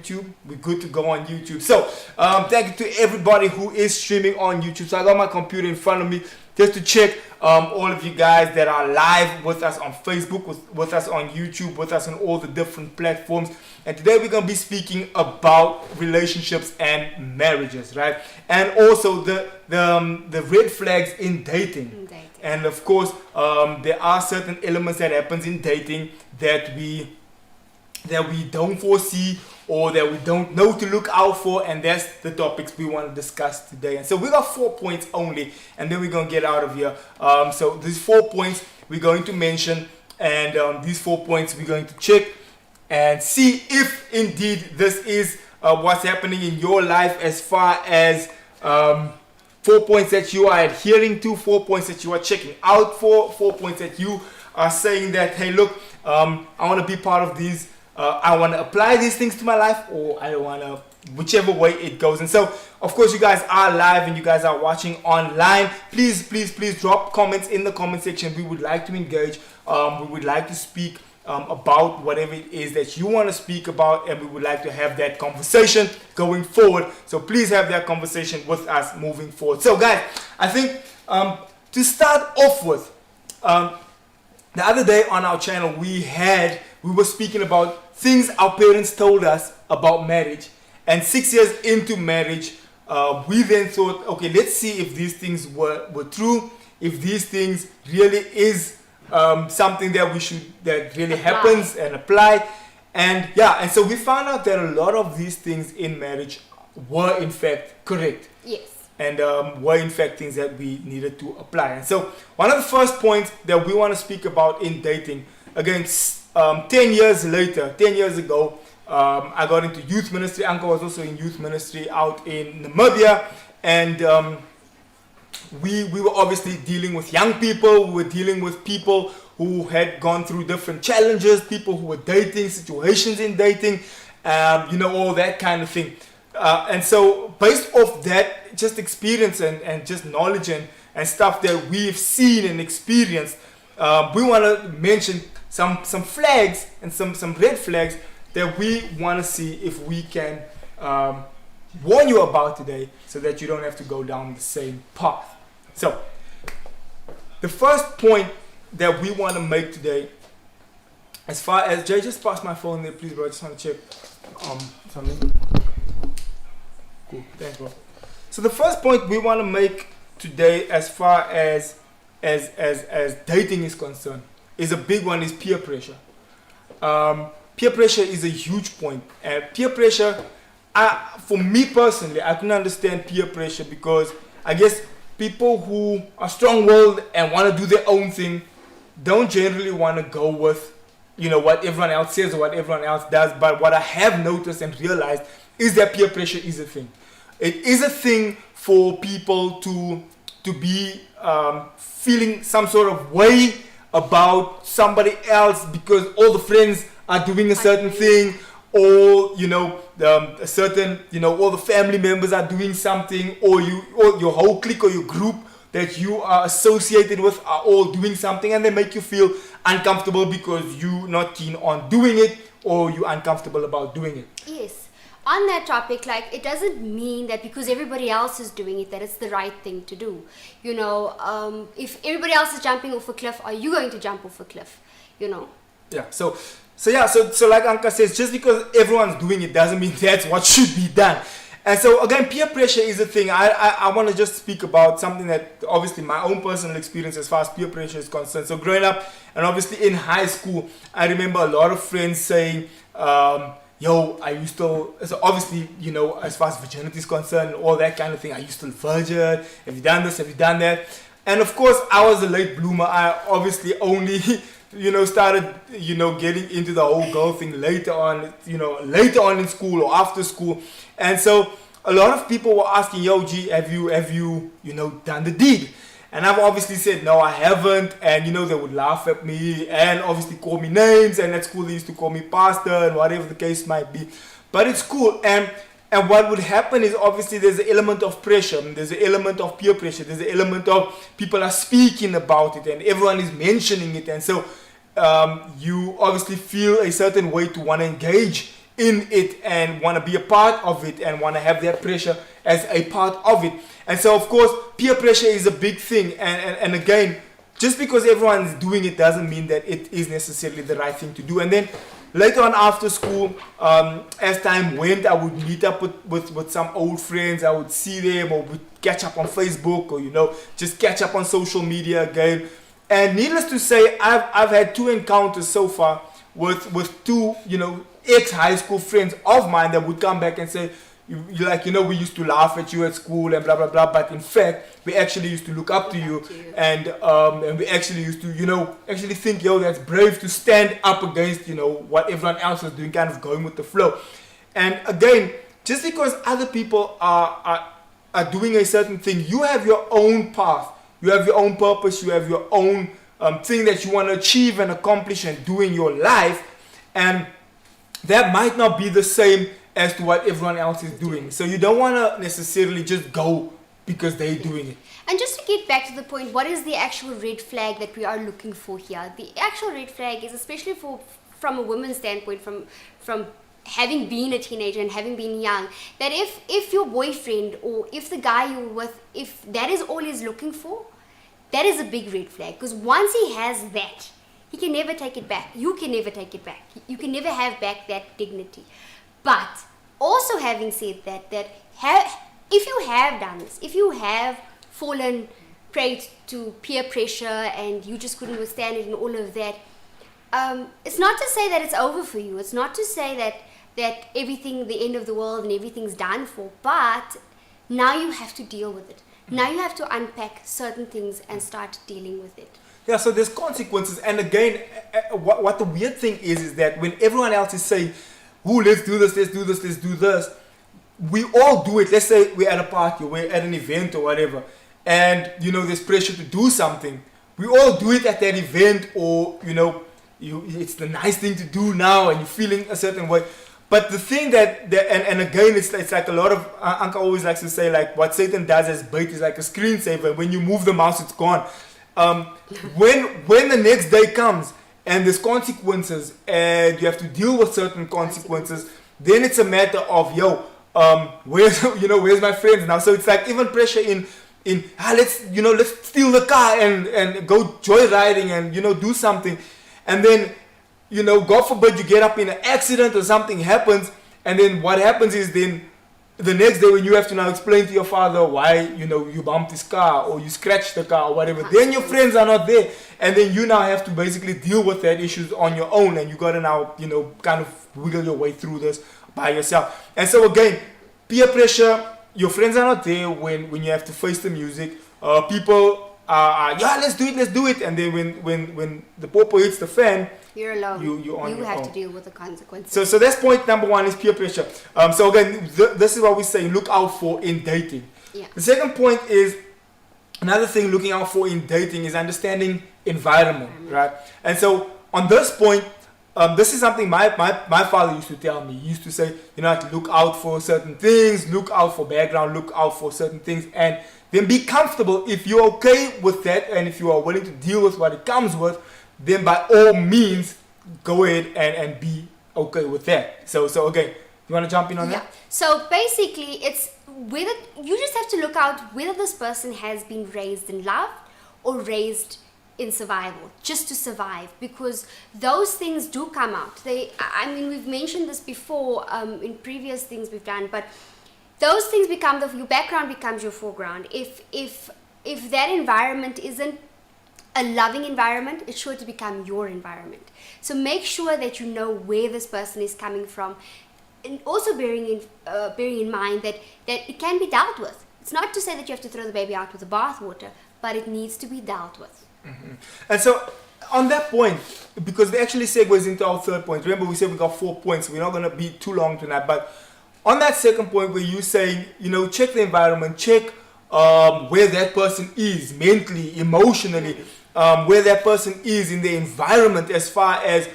YouTube. We're good to go on YouTube. So thank you to everybody who is streaming on YouTube. So I got my computer in front of me just to check all of you guys that are live with us on Facebook, with us on YouTube, with us on all the different platforms. And today we're going to be speaking about relationships and marriages, right? And also the red flags in dating. And of course, there are certain elements that happens in dating that we don't foresee or that we don't know to look out for, and that's the topics we want to discuss today. And so we got 4 points only, and then we're going to get out of here. So these 4 points we're going to mention, and these 4 points we're going to check and see if indeed this is what's happening in your life, as far as 4 points that you are adhering to, 4 points that you are checking out for, 4 points that you are saying that, hey, look, I want to be part of these. I want to apply these things to my life, or I want to, whichever way it goes. And so, of course, you guys are live and you guys are watching online. Please drop comments in the comment section. We would like to engage. We would like to speak about whatever it is that you want to speak about, and we would like to have that conversation going forward. So please have that conversation with us moving forward. So, guys, I think to start off with, the other day on our channel we were speaking about things our parents told us about marriage, and 6 years into marriage, we then thought, okay, let's see if these things were true, if these things really is something that really happens and apply. And so we found out that a lot of these things in marriage were in fact correct. Yes. And were in fact things that we needed to apply. And so one of the first points that we want to speak about in dating, again, 10 years ago, I got into youth ministry. Uncle was also in youth ministry out in Namibia, and we were obviously dealing with young people. We were dealing with people who had gone through different challenges, people who were dating, situations in dating, all that kind of thing. And so based off that just experience and just knowledge and stuff that we've seen and experienced, we want to mention some flags and some red flags that we want to see if we can warn you about today, so that you don't have to go down the same path. So the first point that we want to make today, as far as Jay, just pass my phone there, please, bro. I just want to check something. Cool, thanks, bro. So the first point we want to make today, as far as dating is concerned, is a big one, is peer pressure. Peer pressure is a huge point. And peer pressure, for me personally, I can understand peer pressure, because I guess people who are strong-willed and want to do their own thing don't generally want to go with, what everyone else says or what everyone else does. But what I have noticed and realized is that peer pressure is a thing. It is a thing for people to be feeling some sort of way about somebody else because all the friends are doing a certain thing, or a certain, all the family members are doing something, or your whole clique or your group that you are associated with are all doing something, and they make you feel uncomfortable because you're not keen on doing it, or you're uncomfortable about doing it. Yes. On that topic, it doesn't mean that because everybody else is doing it that it's the right thing to do. If everybody else is jumping off a cliff, are you going to jump off a cliff? Yeah. So like Anka says, just because everyone's doing it doesn't mean that's what should be done. And so again, peer pressure is a thing. I want to just speak about something that obviously my own personal experience as far as peer pressure is concerned. So growing up, and obviously in high school, I remember a lot of friends saying, I used to, so obviously, as far as virginity is concerned, all that kind of thing, I used to virgin, have you done this, have you done that? And of course, I was a late bloomer. I obviously only, started, getting into the whole girl thing later on in school or after school. And so a lot of people were asking, G, have you, done the deed? And I've obviously said, no, I haven't. And, they would laugh at me and obviously call me names. And at school, they used to call me pastor and whatever the case might be. But it's cool. And what would happen is obviously there's an element of pressure. There's an element of peer pressure. There's an element of people are speaking about it and everyone is mentioning it. And so you obviously feel a certain way to want to engage in it and want to be a part of it and want to have that pressure as a part of it. And so, of course, peer pressure is a big thing. And again, just because everyone is doing it doesn't mean that it is necessarily the right thing to do. And then later on after school, as time went, I would meet up with some old friends. I would see them, or would catch up on Facebook, or, you know, just catch up on social media again. And needless to say, I've had 2 encounters so far with 2, you know, ex-high school friends of mine that would come back and say, we used to laugh at you at school and blah blah blah, but in fact we actually used to look up to you, and we actually used to, you know, actually think, that's brave to stand up against, you know, what everyone else was doing, kind of going with the flow. And again, just because other people are doing a certain thing, you have your own path, you have your own purpose, you have your own thing that you want to achieve and accomplish and do in your life, and that might not be the same as to what everyone else is doing. So you don't want to necessarily just go because they're doing it. And just to get back to the point, what is the actual red flag that we are looking for here? The actual red flag is, especially from a woman's standpoint, from having been a teenager and having been young, that if your boyfriend or if the guy you're with, if that is all he's looking for, that is a big red flag. Because once he has that, he can never take it back. You can never take it back. You can never have back that dignity. But also, having said that, if you have done this, if you have fallen prey to peer pressure and you just couldn't withstand it and all of that, it's not to say that it's over for you. It's not to say that everything, the end of the world and everything's done for. But now you have to deal with it. Now you have to unpack certain things and start dealing with it. Yeah, so there's consequences. And again, what the weird thing is that when everyone else is saying, let's do this, let's do this, let's do this, we all do it. Let's say we're at a party, we're at an event or whatever, and, you know, there's pressure to do something. We all do it at that event, or, you know, it's the nice thing to do now and you're feeling a certain way. But the thing that and again, it's like a lot of, Uncle always likes to say, like, what Satan does as bait is like a screensaver. When you move the mouse, it's gone. When the next day comes and there's consequences and you have to deal with certain consequences, then it's a matter of, where's my friends now? So it's like even pressure in let's steal the car and go joyriding and, you know, do something. And then, you know, God forbid you get up in an accident or something happens, and then what happens is then the next day when you have to now explain to your father why, you know, you bumped his car or you scratched the car or whatever, then your friends are not there, and then you now have to basically deal with that issues on your own, and you got to now, you know, kind of wiggle your way through this by yourself. And so again, peer pressure, your friends are not there when you have to face the music. People are let's do it, and then when the popo hits the fan, you're alone. You have own. to deal with the consequences. So that's point number 1 is peer pressure. So again, this is what we say look out for in dating. Yeah. The second point is, another thing looking out for in dating is understanding environment, right? And so on this point, this is something my father used to tell me. He used to say, you know, to look out for certain things, look out for background, look out for certain things, and then be comfortable. If you're okay with that and if you are willing to deal with what it comes with, then by all means go ahead and be okay with that. So again, you want to jump in on that? So basically, it's whether you just have to look out whether this person has been raised in love or raised in survival, just to survive, because those things do come out. We've mentioned this before in previous things we've done, but those things become your background becomes your foreground. If that environment isn't a loving environment, it's sure to become your environment. So make sure that you know where this person is coming from, and also bearing in mind that it can be dealt with. It's not to say that you have to throw the baby out with the bathwater, but it needs to be dealt with. Mm-hmm. And so on that point, because it actually segues into our third point. Remember, we said we got 4 points. We're not going to be too long tonight, but on that second point where you're saying, you know, check the environment, check where that person is mentally, emotionally, where that person is in the environment, as far as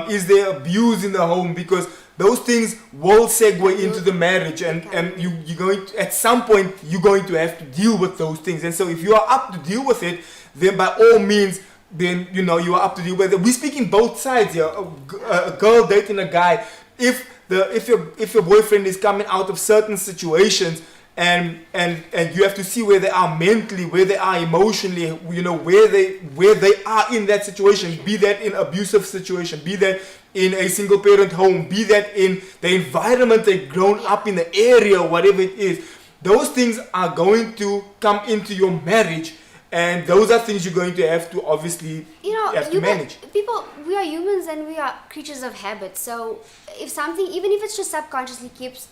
is there abuse in the home, because those things will segue into the marriage, and you're going to, at some point you're going to have to deal with those things. And so if you are up to deal with it, then by all means, then, you know, you are up to deal with it. We're speaking both sides here. A girl dating a guy, if if your boyfriend is coming out of certain situations, and you have to see where they are mentally, where they are emotionally, where they are in that situation, be that in abusive situation, be that in a single parent home, be that in the environment they've grown up in, the area, whatever it is. Those things are going to come into your marriage, and those are things you're going to have to obviously have to manage. We are humans and we are creatures of habit. So if something, even if it's just subconsciously keeps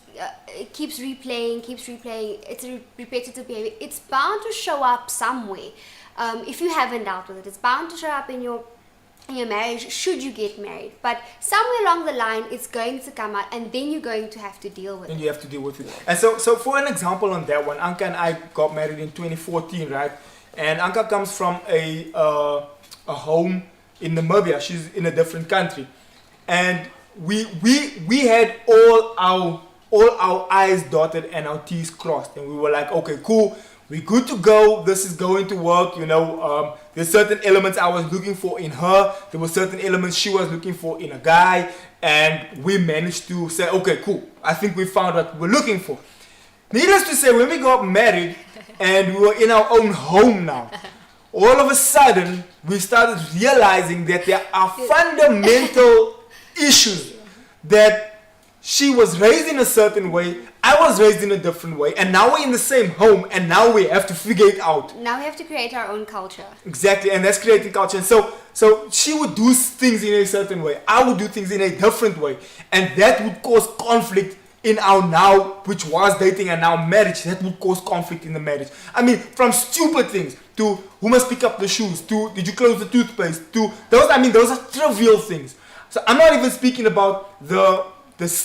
replaying, it's a repetitive behavior, it's bound to show up somewhere. If you haven't dealt with it, it's bound to show up in your marriage should you get married. But somewhere along the line, it's going to come out, and then you're going to have to deal with it. And you have to deal with it. And so for an example on that one, Anka and I got married in 2014, right? And Anka comes from a home in Namibia. She's in a different country, and we had all our I's dotted and our T's crossed, and we were like, okay, cool, we're good to go. This is going to work. There's certain elements I was looking for in her. There were certain elements she was looking for in a guy, and we managed to say, okay, cool, I think we found what we're looking for. Needless to say, when we got married and we were in our own home now, all of a sudden we started realizing that there are fundamental issues that she was raised in a certain way, I was raised in a different way, and now we're in the same home, and now we have to figure it out. Now we have to create our own culture. Exactly, and that's creating culture. And so she would do things in a certain way, I would do things in a different way, and that would cause conflict in our now, which was dating, and now marriage. That would cause conflict in the marriage. I mean, from stupid things to who must pick up the shoes, to did you close the toothpaste, to those are trivial things. So I'm not even speaking about the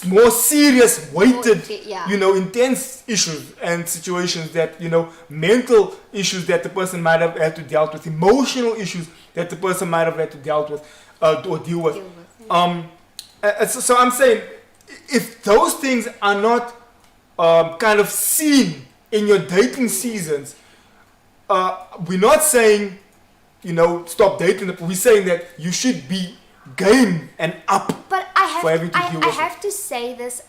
more serious, weighted, intense issues and situations that, mental issues that the person might have had to deal with, emotional issues that the person might have had to deal with or deal with. So I'm saying, if those things are not kind of seen in your dating seasons, we're not saying, stop dating. We're saying that you should be game and up. But I have to say this.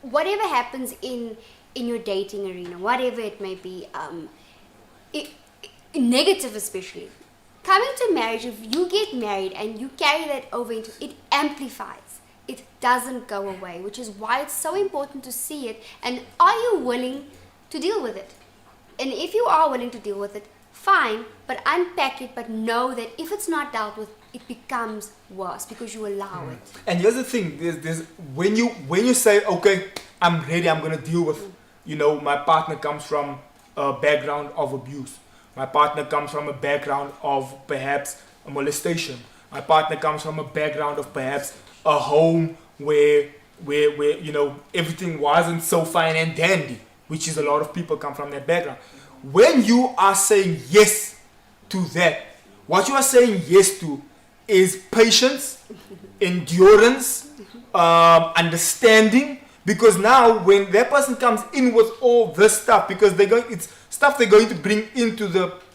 Whatever happens in your dating arena, whatever it may be, negative especially, coming to marriage, if you get married and you carry that over into it, amplifies. It doesn't go away, which is why it's so important to see it. And are you willing to deal with it? And if you are willing to deal with it, fine, but unpack it, but know that if it's not dealt with, it becomes worse because you allow it. And here's the thing, there's when you say, okay, I'm ready, I'm gonna deal with, my partner comes from a background of abuse. My partner comes from a background of perhaps a molestation. My partner comes from a background of perhaps a home where everything wasn't so fine and dandy, which is a lot of people come from that background. When you are saying yes to that, what you are saying yes to is patience, endurance, understanding. Because now when that person comes in with all this stuff, because it's stuff they're going to bring into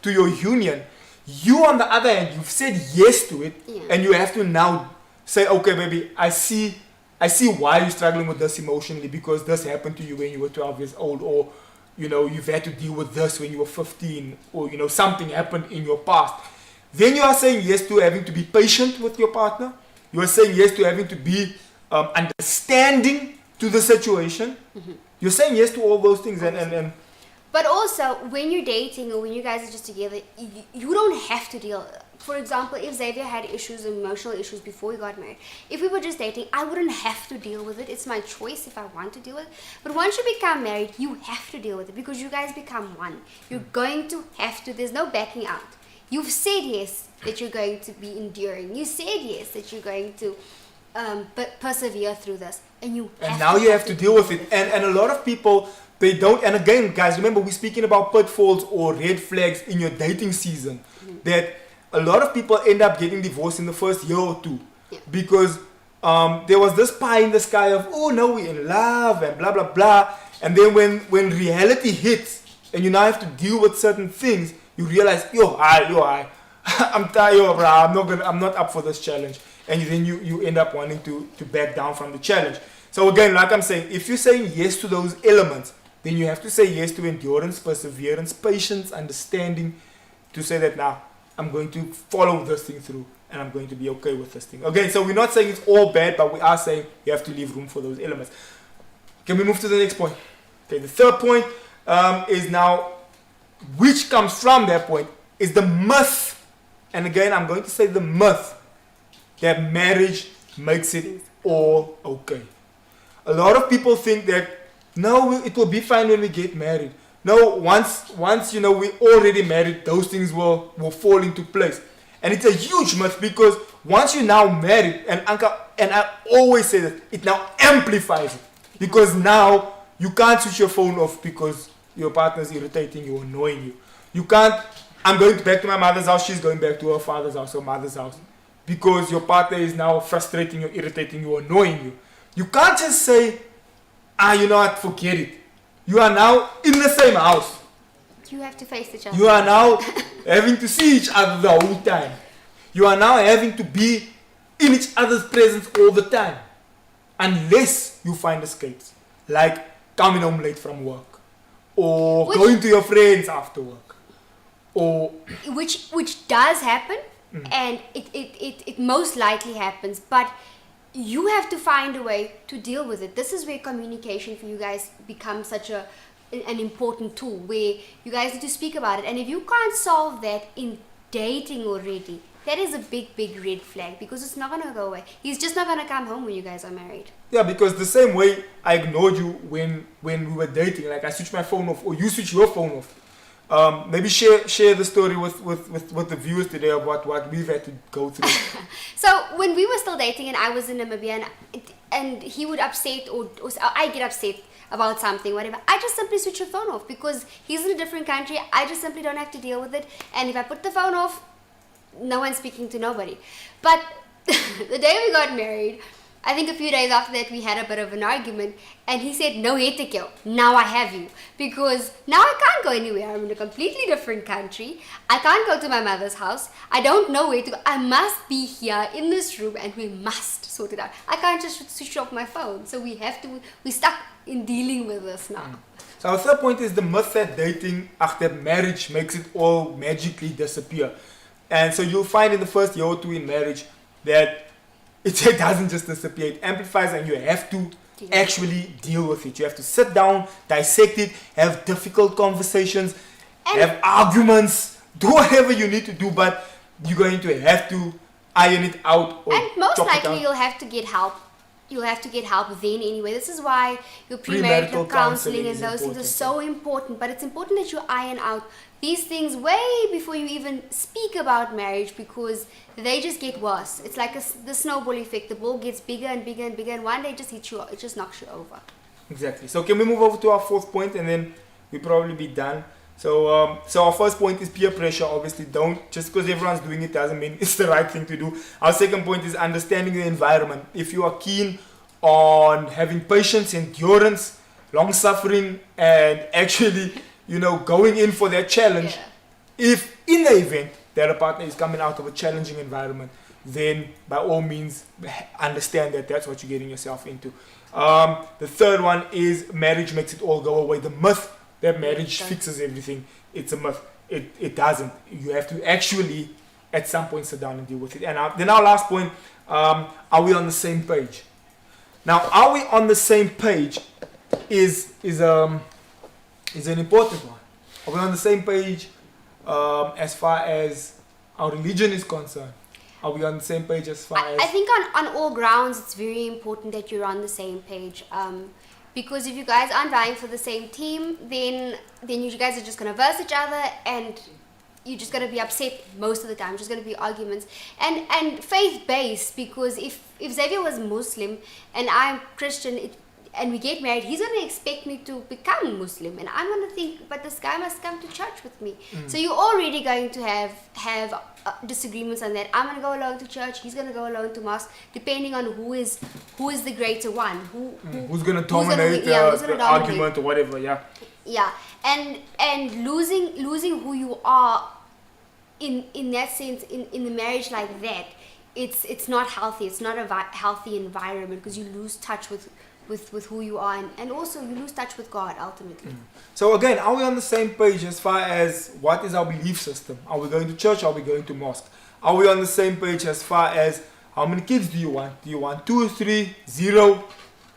to your union, you on the other hand, you've said yes to it, and you have to now say, okay, baby, I see why you're struggling with this emotionally, because this happened to you when you were 12 years old, or you've had to deal with this when you were 15, or something happened in your past. Then you are saying yes to having to be patient with your partner. You are saying yes to having to be understanding to the situation. Mm-hmm. You're saying yes to all those things, and but also when you're dating or when you guys are just together, you don't have to deal. For example, if Xavier had emotional issues before we got married, if we were just dating, I wouldn't have to deal with it. It's my choice if I want to deal with it. But once you become married, you have to deal with it because you guys become one. You're going to have to. There's no backing out. You've said yes that you're going to be enduring. You said yes that you're going to persevere through this, and you have to deal with it. And a lot of people, they don't. And again, guys, remember we're speaking about pitfalls or red flags in your dating season. Mm-hmm. That a lot of people end up getting divorced in the first year or two, because there was this pie in the sky of, oh no, we're in love and blah blah blah. And then when reality hits and you now have to deal with certain things, you realize, I'm tired, bro. I'm not up for this challenge. And then you end up wanting to back down from the challenge. So again, like I'm saying, if you're saying yes to those elements, then you have to say yes to endurance, perseverance, patience, understanding, to say that now I'm going to follow this thing through and I'm going to be okay with this thing. Okay, so we're not saying it's all bad, but we are saying you have to leave room for those elements. Can we move to the next point? Okay, the third point is now, which comes from that point, is the myth. And again, I'm going to say the myth that marriage makes it all okay. A lot of people think that, no, it will be fine when we get married. No, once you know we're already married, those things will fall into place. And it's a huge myth, because once you're now married, and I always say that, it now amplifies it. Because now you can't switch your phone off because your partner's irritating you, annoying you. You can't, I'm going back to my mother's house, she's going back to her father's house or mother's house. Because your partner is now frustrating you, irritating you, annoying you. You can't just say, you know what, forget it. You are now in the same house. You have to face each other. You are now having to see each other the whole time. You are now having to be in each other's presence all the time. Unless you find escapes. Like coming home late from work. Or going to your friends after work. Or which does happen. And it most likely happens. But you have to find a way to deal with it. This is where communication for you guys becomes such an important tool, where you guys need to speak about it. And if you can't solve that in dating already, that is a big red flag, because it's not going to go away. He's just not going to come home when you guys are married. Yeah, because the same way I ignored you when we were dating, like I switched my phone off, or you switched your phone off. Maybe share the story with the viewers today about what we've had to go through. So when we were still dating and I was in Namibia, and he would upset or I get upset about something, whatever, I just simply switch the phone off, because he's in a different country. I just simply don't have to deal with it. And if I put the phone off, no one's speaking to nobody. But the day we got married, I think a few days after that, we had a bit of an argument, and he said, no Hetekyo, now I have you. Because now I can't go anywhere. I'm in a completely different country. I can't go to my mother's house. I don't know where to go. I must be here in this room, and we must sort it out. I can't just switch off my phone. So we're stuck in dealing with this now. So our third point is the myth that dating after marriage makes it all magically disappear. And so you'll find in the first year or two in marriage that it doesn't just disappear, it amplifies, and you have to actually deal with it. You have to sit down, dissect it, have difficult conversations, have arguments, do whatever you need to do, but you're going to have to iron it out. And most likely you'll have to get help. You'll have to get help then anyway. This is why your premarital counseling and those things are so important. But it's important that you iron out these things way before you even speak about marriage, because they just get worse. It's like the snowball effect. The ball gets bigger and bigger and bigger, and one day it just hits you. It just knocks you over. Exactly. So can we move over to our fourth point, and then we'll probably be done. So our first point is peer pressure. Obviously, don't just because everyone's doing it doesn't mean it's the right thing to do. Our second point is understanding the environment. If you are keen on having patience, endurance, long suffering, and actually, going in for that challenge, if in the event that a partner is coming out of a challenging environment, then by all means understand that that's what you're getting yourself into. The third one is marriage makes it all go away. The myth that marriage fixes everything, it's a myth. It doesn't. You have to actually at some point sit down and deal with it. And then our last point, are we on the same page? Now, are we on the same page is an important one. Are we on the same page as far as our religion is concerned? Are we on the same page as far as... I think on all grounds, it's very important that you're on the same page. Because if you guys aren't vying for the same team, then you guys are just going to verse each other, and you're just going to be upset most of the time. It's just going to be arguments. And faith-based, because if Xavier was Muslim and I'm Christian, and we get married, he's going to expect me to become Muslim, and I'm going to think, but this guy must come to church with me. So you're already going to have disagreements on that. I'm going to go alone to church, he's going to go alone to mosque, depending on who is the greater one, who's going to dominate the argument or whatever. Yeah, and losing who you are in that sense in the marriage like that, it's not healthy. It's not a healthy environment, because you lose touch with with who you are, and also you lose touch with God ultimately. So again, are we on the same page as far as what is our belief system? Are we going to church? Are we going to mosque? Are we on the same page as far as how many kids do you want? Do you want 2, 3, 0,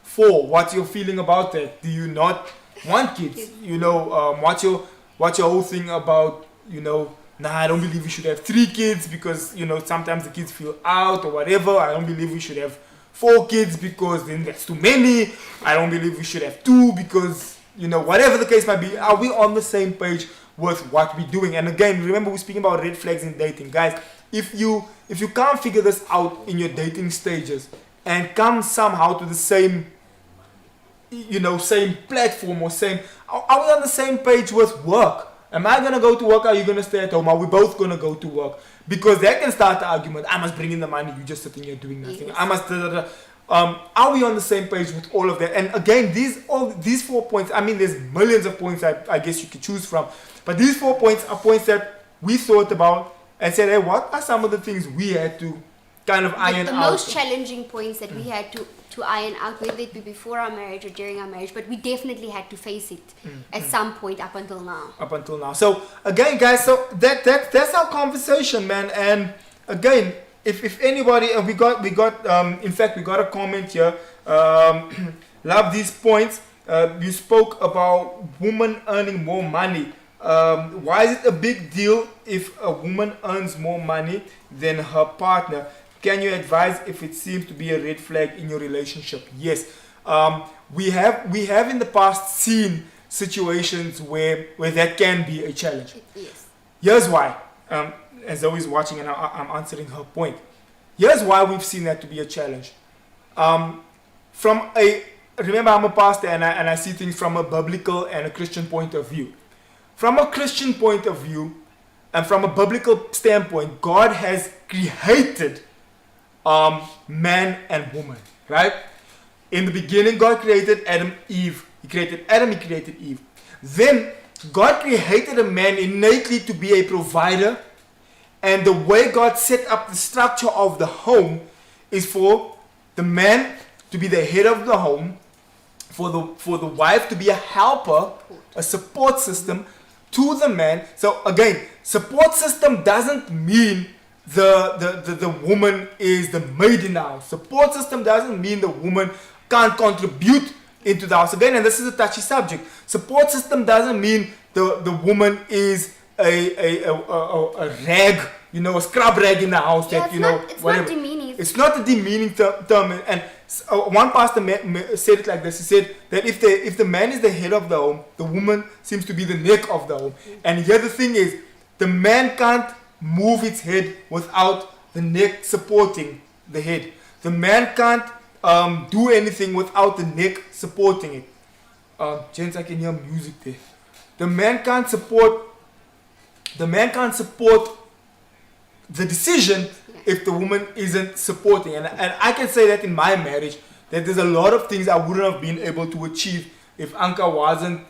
4? What's your feeling about that? Do you not want kids? You know, what's your whole thing about, you know, nah, I don't believe we should have 3 kids because, you know, sometimes the kids feel out or whatever. I don't believe we should have 4 kids because then that's too many. I don't believe we should have 2 because, you know, whatever the case might be. Are we on the same page with what we're doing? And again, remember, we're speaking about red flags in dating. Guys, if you can't figure this out in your dating stages and come somehow to the same, you know, same platform or same, are we on the same page with work? Am I going to go to work? Are you going to stay at home? Are we both going to go to work? Because that can start the argument. I must bring in the money. You just sitting here doing nothing. Yes. I must. Are we on the same page with all of that? And again, these 4 points. I mean, there's millions of points I guess you could choose from, but these 4 points are points that we thought about and said, hey, what are some of the things we had to kind of iron out? The most challenging points that we had to iron out, whether it be before our marriage or during our marriage, but we definitely had to face it at some point up until now. So again, guys, so that's our conversation, man. And again, if anybody, we got in fact, we got a comment here. Love these points. You spoke about women earning more money. Why is it a big deal if a woman earns more money than her partner? Can you advise if it seems to be a red flag in your relationship? Yes. We have in the past seen situations where that can be a challenge. Yes. Here's why. As Zoe's watching and I'm answering her point. Here's why we've seen that to be a challenge. Remember, I'm a pastor and I see things from a biblical and a Christian point of view. From a Christian point of view and from a biblical standpoint, God has created man and woman, right? In the beginning, God created Adam, Eve. He created Adam, he created Eve. Then God created a man innately to be a provider. And the way God set up the structure of the home is for the man to be the head of the home, for the wife to be a helper, a support system to the man. So again, support system doesn't mean the woman is the maid in the house. Support system doesn't mean the woman can't contribute into the house. Again, and this is a touchy subject. Support system doesn't mean the woman is a rag, you know, a scrub rag in the house. Yeah, that, it's you not, know, it's whatever. not demeaning. It's not a demeaning term. And one pastor said it like this. He said that if the man is the head of the home, the woman seems to be the neck of the home. And here the thing is, the man can't move its head without the neck supporting the head. The man can't do anything without the neck supporting it. Gents, I can hear music there. The man can't support the decision if the woman isn't supporting. And I can say that in my marriage, that there's a lot of things I wouldn't have been able to achieve if Anka wasn't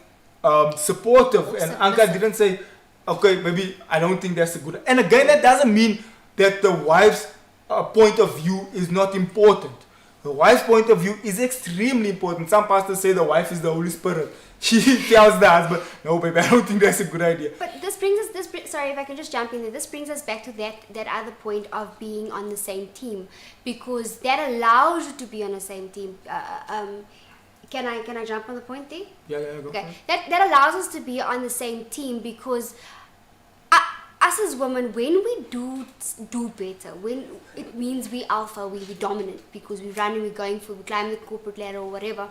supportive. And Anka didn't say, okay, maybe I don't think that's a good. And again, that doesn't mean that the wife's point of view is not important. The wife's point of view is extremely important. Some pastors say the wife is the Holy Spirit. She tells the husband, no, baby, I don't think that's a good idea. But this brings us, sorry if I can just jump in there, this brings us back to that other point of being on the same team, because that allows you to be on the same team. Can I jump on the point there? Yeah, go. Okay. That allows us to be on the same team, because us as women, when we do better, when it means we alpha, we dominant, because we run and we climb the corporate ladder or whatever,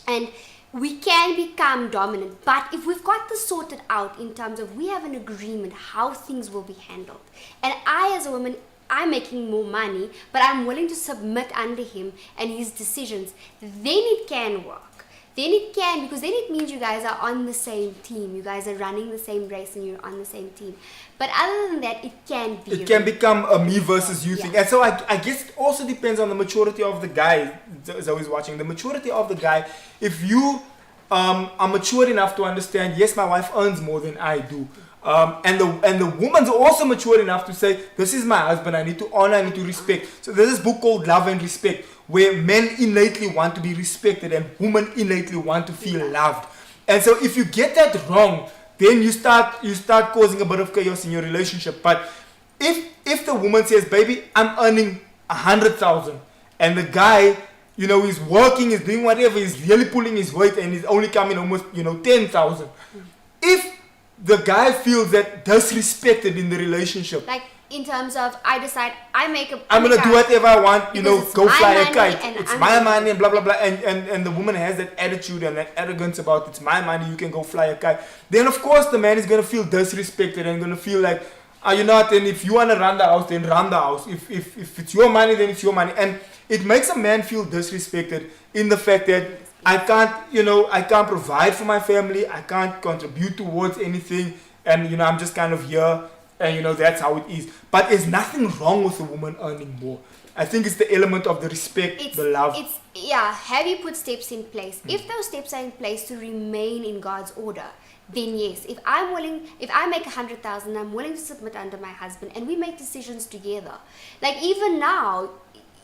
and we can become dominant. But if we've got this sorted out in terms of we have an agreement how things will be handled, and I as a woman, I'm making more money, but I'm willing to submit under him and his decisions, then it can work. Then it can, because then it means you guys are on the same team. You guys are running the same race and you're on the same team. But other than that, it can be. It can become a me versus you thing. And so I guess it also depends on the maturity of the guy. Zoe's watching. The maturity of the guy. If you are mature enough to understand, yes, my wife earns more than I do. And the woman's also mature enough to say, this is my husband, I need to honor, I need to respect. So there's this book called Love and Respect, where men innately want to be respected and women innately want to feel loved. And so if you get that wrong, then you start causing a bit of chaos in your relationship. But if the woman says, baby, I'm earning 100,000, and the guy, he's working, he's doing whatever, he's really pulling his weight, and he's only coming almost, 10,000. If the guy feels that disrespected in the relationship, like in terms of, I decide I'm gonna do whatever I want, go fly a kite. It's my money and blah blah blah, and the woman has that attitude and that arrogance about it's my money, you can go fly a kite. Then of course the man is gonna feel disrespected and gonna feel like, you know what? And if you wanna run the house, then run the house. If it's your money, then it's your money. And it makes a man feel disrespected in the fact that I can't provide for my family, I can't contribute towards anything, and I'm just kind of here. And that's how it is. But there's nothing wrong with a woman earning more. I think it's the element of the respect, the love. Have you put steps in place? If those steps are in place to remain in God's order, then yes. If I make 100,000, I'm willing to submit under my husband, and we make decisions together. Like even now,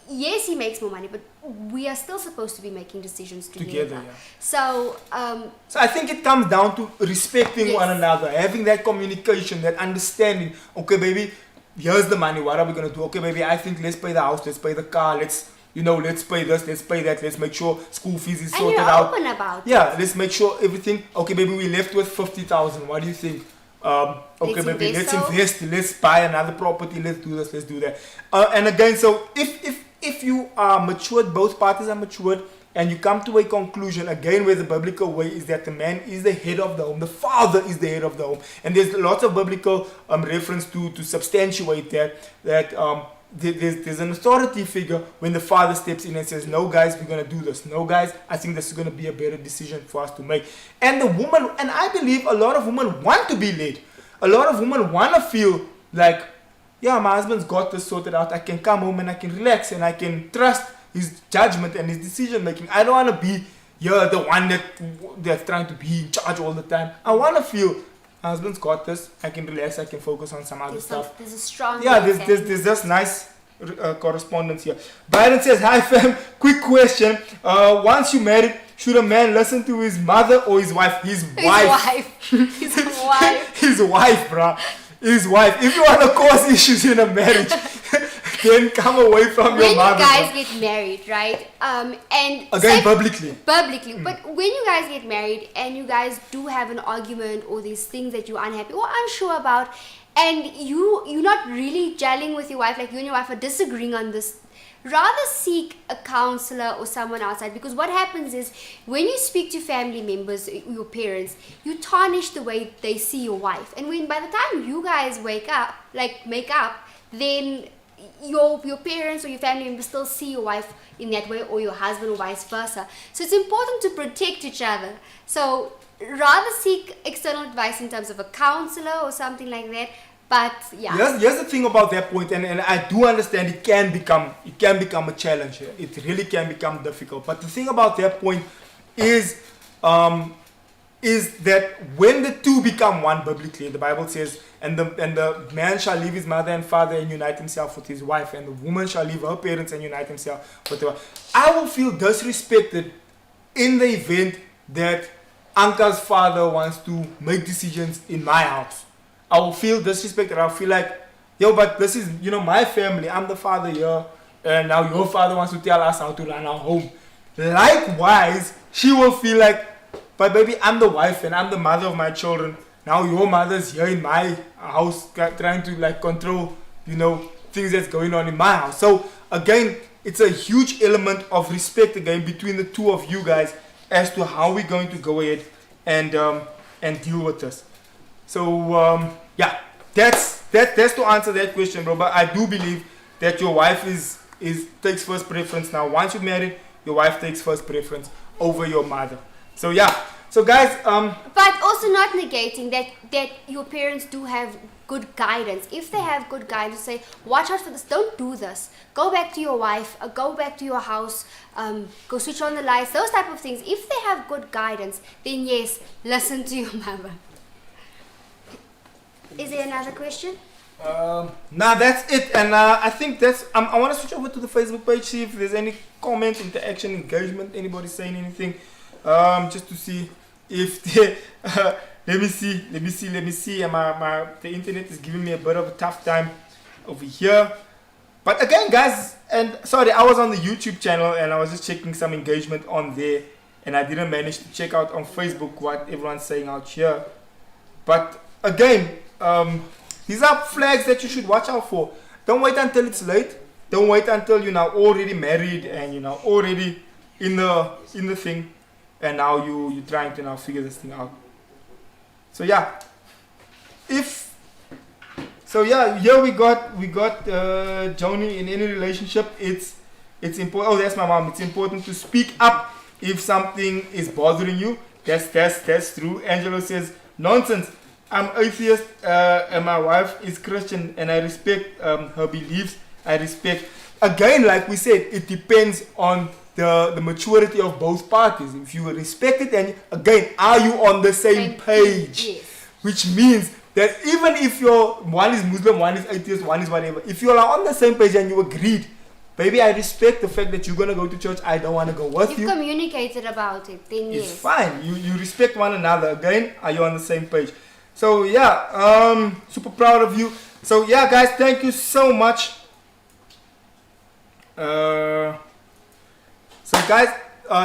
yes, he makes more money, but we are still supposed to be making decisions together. Yeah. So I think it comes down to respecting one another, having that communication, that understanding. Okay, baby, here's the money. What are we gonna do? Okay, baby, I think let's pay the house, let's pay the car, let's pay this, let's pay that, let's make sure school fees is sorted out. And you're open about it. Yeah, let's make sure everything. Okay, baby, we left with 50,000. What do you think? Okay, baby, let's invest. Let's buy another property. Let's do this. Let's do that. And again, so if you are matured, both parties are matured, and you come to a conclusion, again, where the biblical way is that the man is the head of the home, the father is the head of the home, and there's lots of biblical reference to substantiate that there's an authority figure when the father steps in and says, no guys, we're going to do this. No guys, I think this is going to be a better decision for us to make. And the woman, and I believe a lot of women want to be led. A lot of women want to feel like, yeah, my husband's got this sorted out. I can come home and I can relax and I can trust his judgment and his decision making. I don't want to be the one that's trying to be in charge all the time. I want to feel my husband's got this. I can relax. I can focus on some other stuff. There's a strong... Yeah, there's just nice correspondence here. Byron says, hi fam, quick question. Once you married, should a man listen to his mother or his wife? His wife. His wife. His wife, bruh. His wife. If you want to cause issues in a marriage, then come away from your mother. When you guys get married, right? And again, publicly. But when you guys get married and you guys do have an argument or these things that you're unhappy or unsure about, and you're not really gelling with your wife, like you and your wife are disagreeing on this, rather seek a counselor or someone outside, because what happens is when you speak to family members, your parents, you tarnish the way they see your wife, and when by the time you guys make up, then your parents or your family members still see your wife in that way, or your husband, or vice versa. So it's important to protect each other. So rather seek external advice in terms of a counselor or something like that. But yeah, here's the thing about that point, and I do understand it can become a challenge. It really can become difficult. But the thing about that point is that when the two become one biblically, the Bible says, and the man shall leave his mother and father and unite himself with his wife, and the woman shall leave her parents and unite himself with her wife. I will feel disrespected in the event that Uncle's father wants to make decisions in my house. I will feel disrespected. I'll feel like, yo, but this is, my family. I'm the father here. And now your father wants to tell us how to run our home. Likewise, she will feel like, but baby, I'm the wife and I'm the mother of my children. Now your mother's here in my house trying to control, things that's going on in my house. So again, it's a huge element of respect again between the two of you guys as to how we're going to go ahead and deal with this. So that's to answer that question, bro. But I do believe that your wife takes first preference now. Once you're married, your wife takes first preference over your mother. So so guys, but also not negating that your parents do have good guidance. If they have good guidance, say, watch out for this, don't do this, go back to your wife, go back to your house, go switch on the lights, those type of things. If they have good guidance, then yes, listen to your mother. Is there another question? Nah, that's it. And I think that's. I want to switch over to the Facebook page, see if there's any comment, interaction, engagement, anybody saying anything. Just to see if they. Let me see. And the internet is giving me a bit of a tough time over here. But again, guys, and sorry, I was on the YouTube channel and I was just checking some engagement on there, and I didn't manage to check out on Facebook what everyone's saying out here. But again, these are flags that you should watch out for. Don't wait until it's late. Don't wait until you're now already married and you're now already in the thing, and now you're trying to now figure this thing out. So yeah, here we got Joni. In any relationship, it's important. Oh, that's my mom. It's important to speak up if something is bothering you. That's true. Angelo says nonsense. I'm atheist and my wife is Christian, and I respect her beliefs. I respect. Again, like we said, it depends on the maturity of both parties. If you respect it, and again, are you on the same page? Yes. Which means that even if one is Muslim, one is atheist, one is whatever, if you are on the same page and you agreed, baby, I respect the fact that you're gonna go to church. I don't want to go with you. You've communicated about it, then it's yes. fine. You respect one another. Again, are you on the same page? So yeah, super proud of you. So yeah, guys, thank you so much. So guys,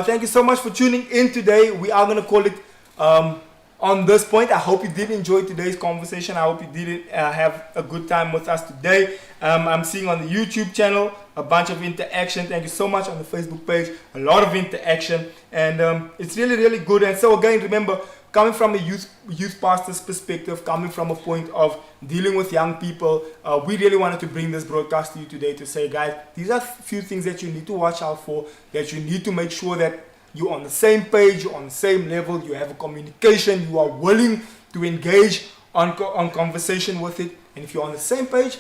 thank you so much for tuning in today. We are gonna call it on this point. I hope you did enjoy today's conversation. I hope you did have a good time with us today. I'm seeing on the YouTube channel a bunch of interaction. Thank you so much. On the Facebook page, a lot of interaction, and it's really, really good. And so again, remember, coming from a youth pastor's perspective, coming from a point of dealing with young people, we really wanted to bring this broadcast to you today to say, guys, these are a few things that you need to watch out for, that you need to make sure that you're on the same page, you're on the same level, you have a communication, you are willing to engage on conversation with it. And if you're on the same page,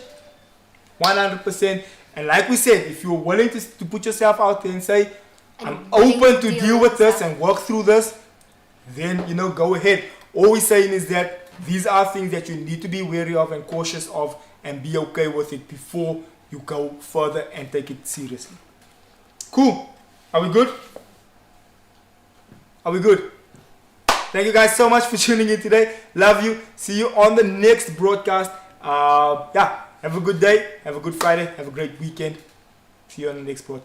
100%. And like we said, if you're willing to put yourself out there and say, I'm open to deal with this and work through this, then, go ahead. All we're saying is that these are things that you need to be wary of and cautious of, and be okay with it before you go further and take it seriously. Cool. Are we good? Are we good? Thank you guys so much for tuning in today. Love you. See you on the next broadcast. Have a good day. Have a good Friday. Have a great weekend. See you on the next broadcast.